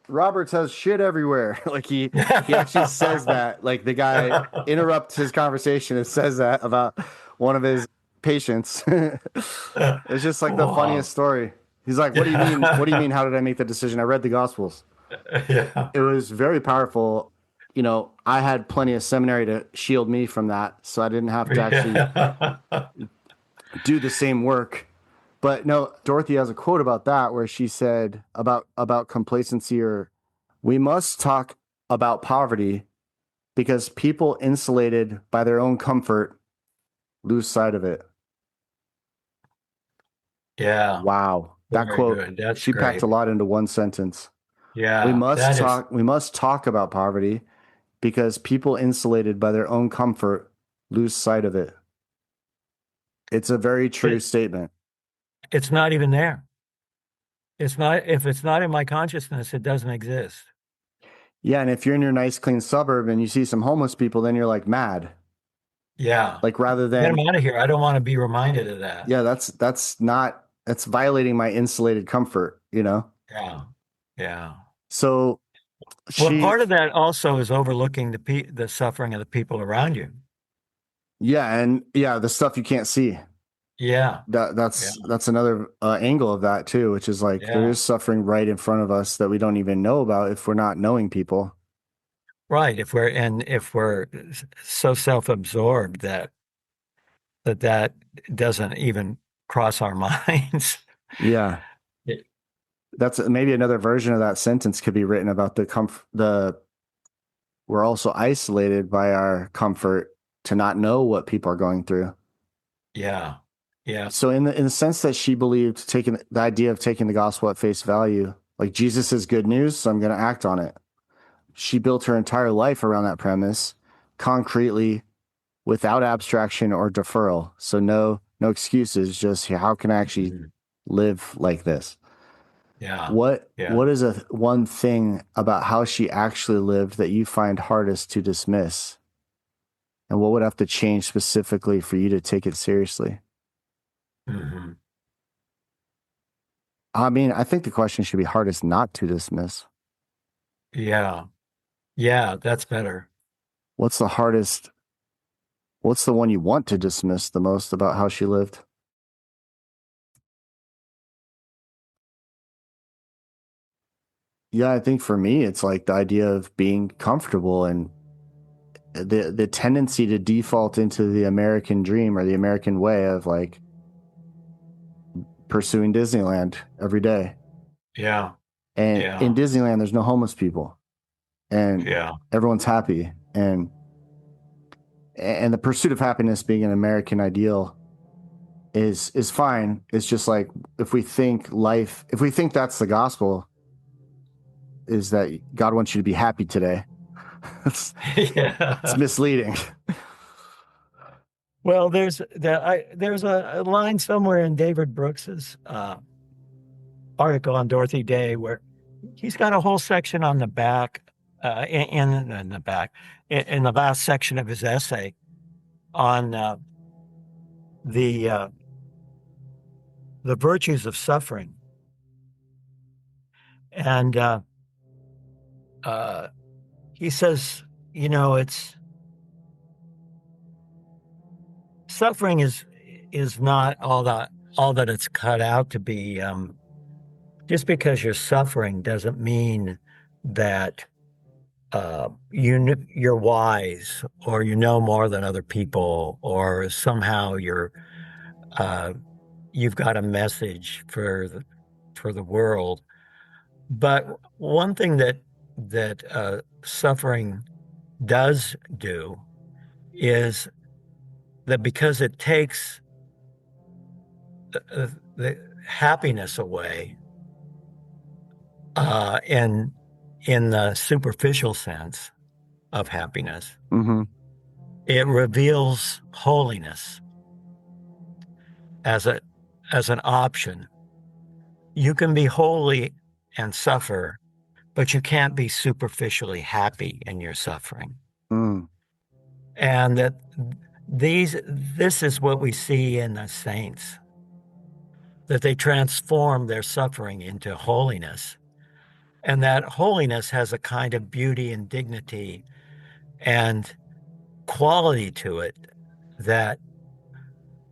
Roberts has shit everywhere. Like he actually says that. Like the guy interrupts his conversation and says that about one of his patients. It's just like the Wow. funniest story. He's like, what do you mean? What do you mean? How did I make the decision? I read the gospels. Yeah. It was very powerful. I had plenty of seminary to shield me from that, so I didn't have to actually Yeah. do the same work. But no, Dorothy has a quote about that where she said about complacency, or we must talk about poverty because people insulated by their own comfort lose sight of it. Yeah. Wow. That Very quote, good. That's she packed a great. lot into one sentence. We Yeah. must That is, talk about poverty because people insulated by their own comfort lose sight of it. It's a very true it, statement. it's not even there. It's not, if it's not in my consciousness, it doesn't exist. Yeah, and if you're in your nice clean suburb and you see some homeless people, then you're like mad. Yeah. Like rather Get them than, out of here. I don't want to be reminded of that. yeah, that's violating my insulated comfort. Yeah. Yeah. So Well, she part of that also is overlooking the suffering of the people around you. yeah, and yeah, the stuff you can't see. Yeah. That Yeah. that's another angle of that too, which is like there Yeah. is suffering right in front of us that we don't even know about if we're not knowing people. Right. If we're so self-absorbed that doesn't even cross our minds. Yeah. It- That's maybe another version of that sentence could be written about the we're also isolated by our comfort to not know what people are going through. yeah. Yeah. So in the sense that she believed taking the idea of taking the gospel at face value, like Jesus is good news, so I'm going to act on it. She built her entire life around that premise, concretely, without abstraction or deferral. So no excuses, just how can I actually Mhm. live like this? Yeah. Yeah. What is a one thing about how she actually lived that you find hardest to dismiss? And what would have to change specifically for you to take it seriously? Hmm. I mean, I think the question should be hardest not to dismiss. Yeah. Yeah. That's better. What's the hardest? What's the one you want to dismiss the most about how she lived? Yeah, I think for me, it's like the idea of being comfortable and the tendency to default into the American dream or the American way of like pursuing Disneyland every day. Yeah. And in Yeah. Disneyland, there's no homeless people, and Yeah. everyone's happy. And the pursuit of happiness being an American ideal is fine. It's just like if we think that's the gospel, is that God wants you to be happy today. It's misleading. Well, there's a line somewhere in David Brooks's article on Dorothy Day where he's got a whole section on the back, in the back, in the last section of his essay on the virtues of suffering, and he says, it's suffering is not all that it's cut out to be. Just because you're suffering doesn't mean that you're wise or you know more than other people or somehow you've got a message for the world. But one thing that suffering does do is that because it takes the happiness away, in the superficial sense of happiness, it reveals holiness as an option. You can be holy and suffer, but you can't be superficially happy in your suffering. And that this is what we see in the saints, that they transform their suffering into holiness. And that holiness has a kind of beauty and dignity and quality to it that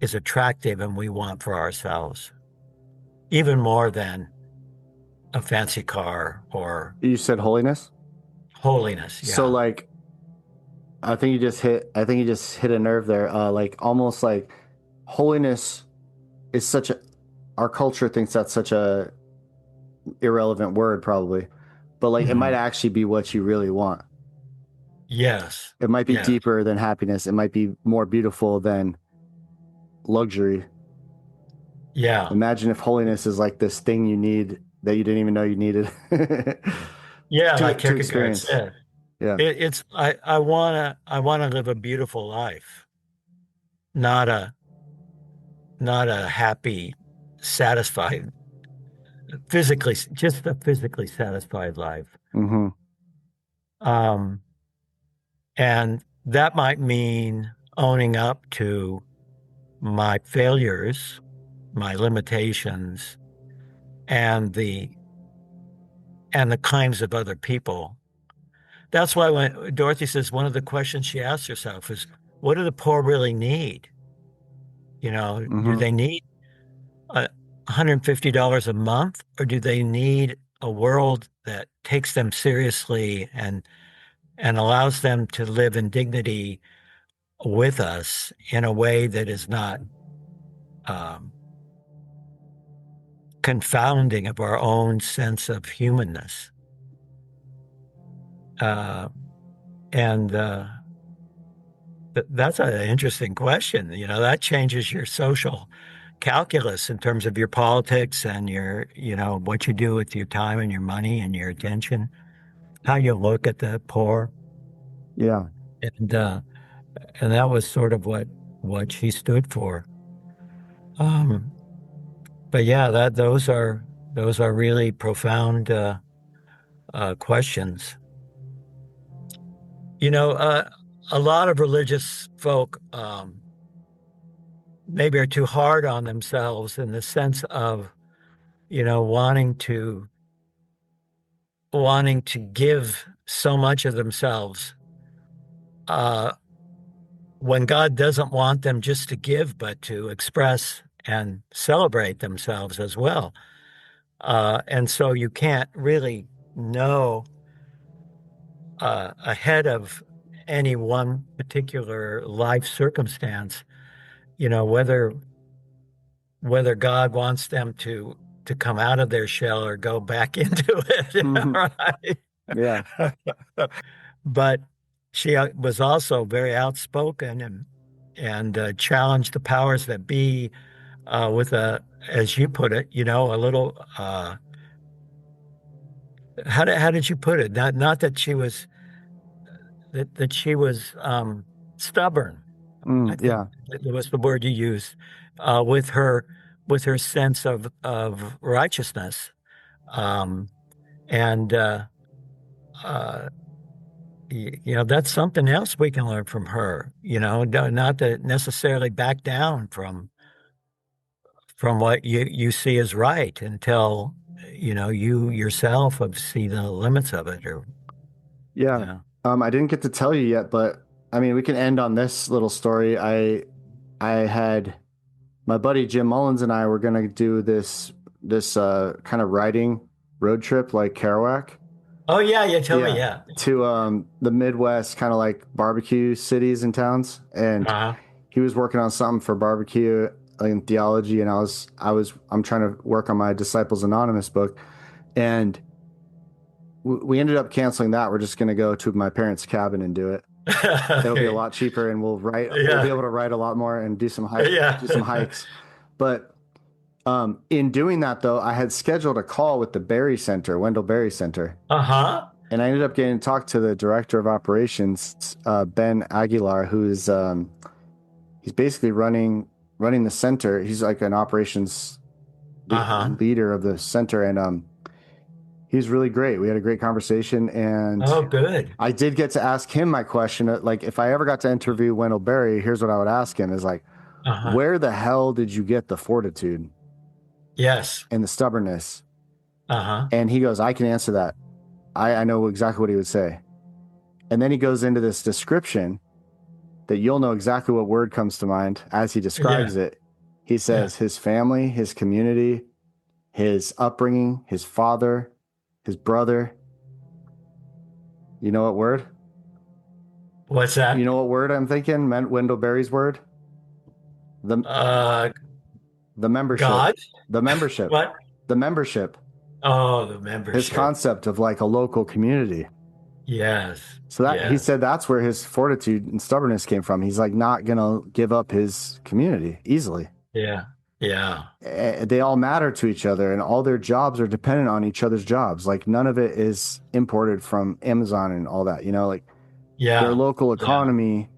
is attractive and we want for ourselves, even more than a fancy car or... You said holiness? Holiness, yeah. So like, I think you just hit a nerve there. Almost like holiness is our culture thinks that's such a irrelevant word probably, but like it might actually be what you really want. Yes. It might be deeper than happiness. It might be more beautiful than luxury. Yeah. Imagine if holiness is like this thing you need that you didn't even know you needed. Yeah, to like Kierkegaard experience. said. Yeah. I wanna live a beautiful life, not a happy, satisfied, just a physically satisfied life. And that might mean owning up to my failures, my limitations, and the kinds of other people. That's why when Dorothy says one of the questions she asks herself is, what do the poor really need? Do they need $150 a month, or do they need a world that takes them seriously and allows them to live in dignity with us in a way that is not confounding of our own sense of humanness? That's an interesting question. That changes your social calculus in terms of your politics and your, what you do with your time and your money and your attention, how you look at the poor. Yeah. And that was sort of what she stood for. But yeah, those are really profound questions. A lot of religious folk maybe are too hard on themselves in the sense of, wanting to give so much of themselves when God doesn't want them just to give, but to express and celebrate themselves as well. And so you can't really know ahead of any one particular life circumstance, whether God wants them to come out of their shell or go back into it. Right? Yeah. But she was also very outspoken and challenged the powers that be with as you put it, a little. How did you put it? Not that she was that she was stubborn. I think Yeah. that was the word you used, with her sense of righteousness, um, and uh, that's something else we can learn from her. Not to necessarily back down from what you see as right until you yourself have seen the limits of it. Or Yeah. yeah. I didn't get to tell you yet, but I mean, we can end on this little story. I had my buddy Jim Mullins and I were gonna do this kind of riding road trip like Kerouac. Oh yeah, yeah. Tell me, Yeah. yeah. To the Midwest, kind of like barbecue cities and towns. And Uh-huh. he was working on something for barbecue in theology, and I'm trying to work on my Disciples Anonymous book. And we ended up canceling that. We're just going to go to my parents' cabin and do it. It'll be a lot cheaper, and we'll be able to write a lot more and do some hikes. But in doing that, though, I had scheduled a call with the Berry Center, Wendell Berry Center. Uh-huh. And I ended up getting to talk to the director of operations, Ben Aguilar, who's he's basically running the center. He's like an operations leader of the center, and he was really great. We had a great conversation, and oh, good. I did get to ask him my question. Like, if I ever got to interview Wendell Berry, here's what I would ask him: is like, where the hell did you get the fortitude? Yes. And the stubbornness? Uh-huh. And he goes, I can answer that. I know exactly what he would say. And then he goes into this description that you'll know exactly what word comes to mind as he describes it. He says his family, his community, his upbringing, his father, his brother. You know what word? What's that? You know what word I'm thinking? Wendell Berry's word? The membership. God? The membership. What? The membership. Oh, the membership. His concept of like a local community. Yes. So he said that's where his fortitude and stubbornness came from. He's like not going to give up his community easily. Yeah. Yeah. They all matter to each other, and all their jobs are dependent on each other's jobs. Like none of it is imported from Amazon and all that, like their local economy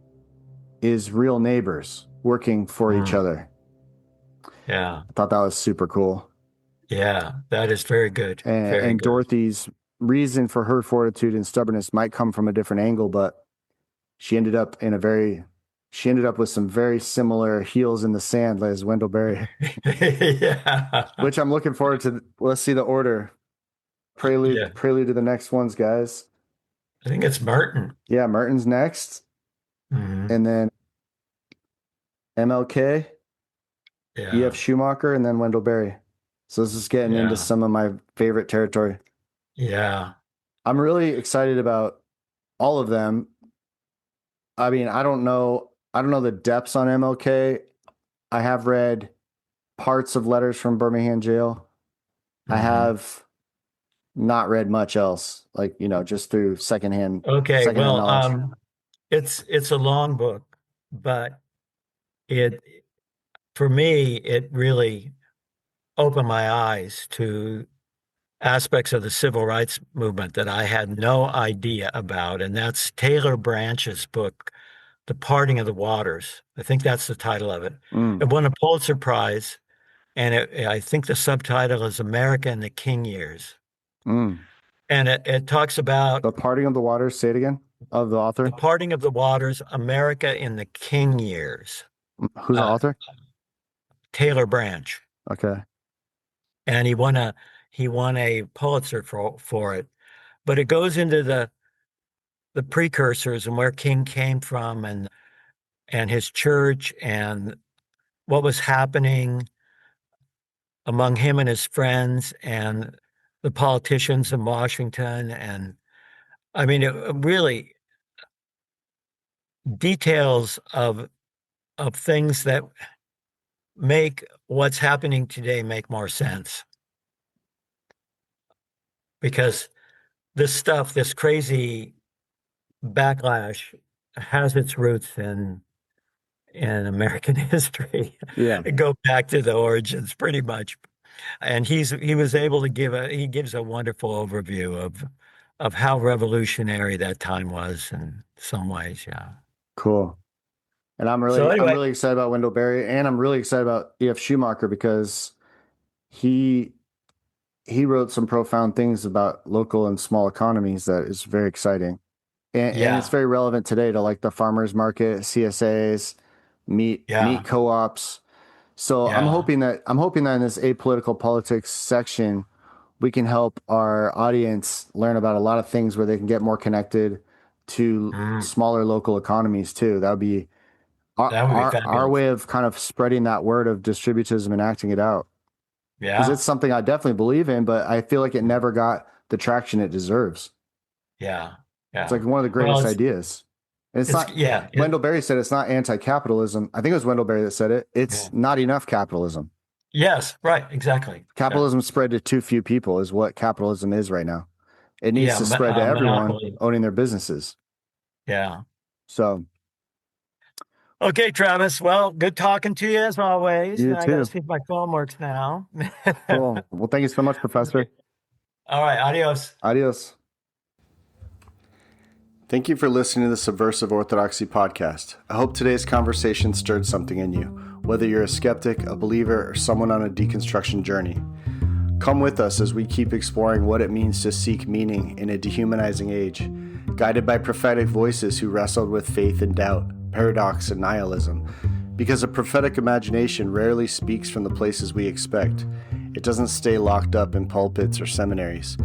is real neighbors working for each other. Yeah. I thought that was super cool. Yeah, that is very good. And Dorothy's reason for her fortitude and stubbornness might come from a different angle, but she ended up with some very similar heels in the sand as Wendell Berry. Yeah. Which I'm looking forward to. Let's see the order. Prelude to the next ones, guys. I think it's Merton. Yeah, Merton's next. Mm-hmm. And then MLK, E.F. Schumacher, and then Wendell Berry. So this is getting into some of my favorite territory. Yeah. I'm really excited about all of them. I mean, I don't know the depths on MLK. I have read parts of Letters from Birmingham Jail. Mm-hmm. I have not read much else, like, just through secondhand. Okay, knowledge. It's a long book, but for me, it really opened my eyes to aspects of the civil rights movement that I had no idea about. And that's Taylor Branch's book, The Parting of the Waters. I think that's the title of it. It won a Pulitzer Prize, and I think the subtitle is America in the King Years. And it talks about The Parting of the Waters. Say it again, of the author. The Parting of the Waters, America in the King Years. Who's the author? Taylor Branch. Okay. And he won a Pulitzer for it. But it goes into the precursors and where King came from and his church and what was happening among him and his friends and the politicians in Washington. And I mean, it really details of things that make what's happening today make more sense. Because this crazy backlash has its roots in American history. Yeah. Go back to the origins pretty much. And he gives a wonderful overview of how revolutionary that time was in some ways. Yeah. Cool. And I'm really excited about Wendell Berry, and I'm really excited about E.F. Schumacher because he wrote some profound things about local and small economies that is very exciting. And it's very relevant today to like the farmers market, CSAs, meat co-ops. So I'm hoping that in this apolitical politics section, we can help our audience learn about a lot of things where they can get more connected to smaller local economies too. That would be our way of kind of spreading that word of distributism and acting it out. Yeah. Because it's something I definitely believe in, but I feel like it never got the traction it deserves. Yeah. Yeah. It's like one of the greatest ideas. And it's not, Wendell Berry said it's not anti-capitalism. I think it was Wendell Berry that said it. It's not enough capitalism. Yes, right. Exactly. Capitalism spread to too few people is what capitalism is right now. It needs to spread to everyone monopoly. Owning their businesses. Yeah. So. Okay, Travis. Well, good talking to you as always. You I too. got to see if my phone works now. Cool. Well, thank you so much, Professor. All right. Adios. Adios. Thank you for listening to the Subversive Orthodoxy podcast. I hope today's conversation stirred something in you, whether you're a skeptic, a believer, or someone on a deconstruction journey. Come with us as we keep exploring what it means to seek meaning in a dehumanizing age, guided by prophetic voices who wrestled with faith and doubt, paradox and nihilism, because a prophetic imagination rarely speaks from the places we expect. It doesn't stay locked up in pulpits or seminaries.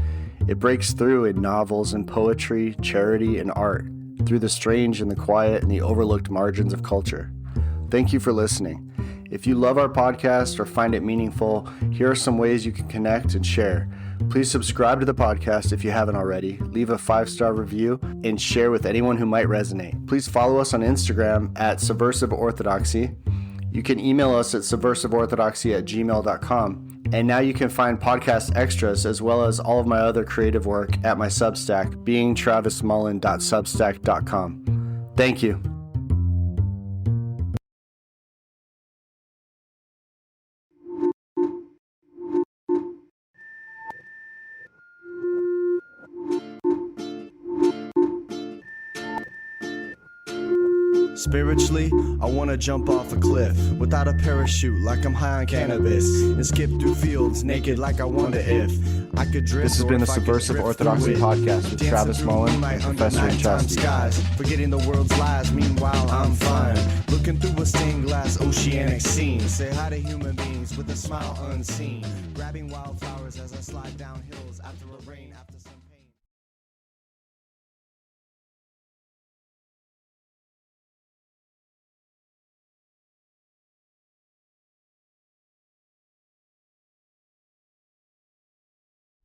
It breaks through in novels and poetry, charity, and art, through the strange and the quiet and the overlooked margins of culture. Thank you for listening. If you love our podcast or find it meaningful, here are some ways you can connect and share. Please subscribe to the podcast if you haven't already, leave a 5-star review, and share with anyone who might resonate. Please follow us on Instagram at Subversive Orthodoxy. You can email us at subversiveorthodoxy@gmail.com. And now you can find podcast extras as well as all of my other creative work at my Substack, beingtravismullen.substack.com. Thank you. Spiritually, I wanna jump off a cliff without a parachute, like I'm high on cannabis, and skip through fields naked, like I wonder if I could drift. This has been the Subversive Orthodoxy podcast with Travis Mullen and Professor Chesty. Forgetting the world's lies, meanwhile I'm fine, looking through a stained glass oceanic scene. Say hi to human beings with a smile unseen, grabbing wildflowers as I slide down hills after a rain.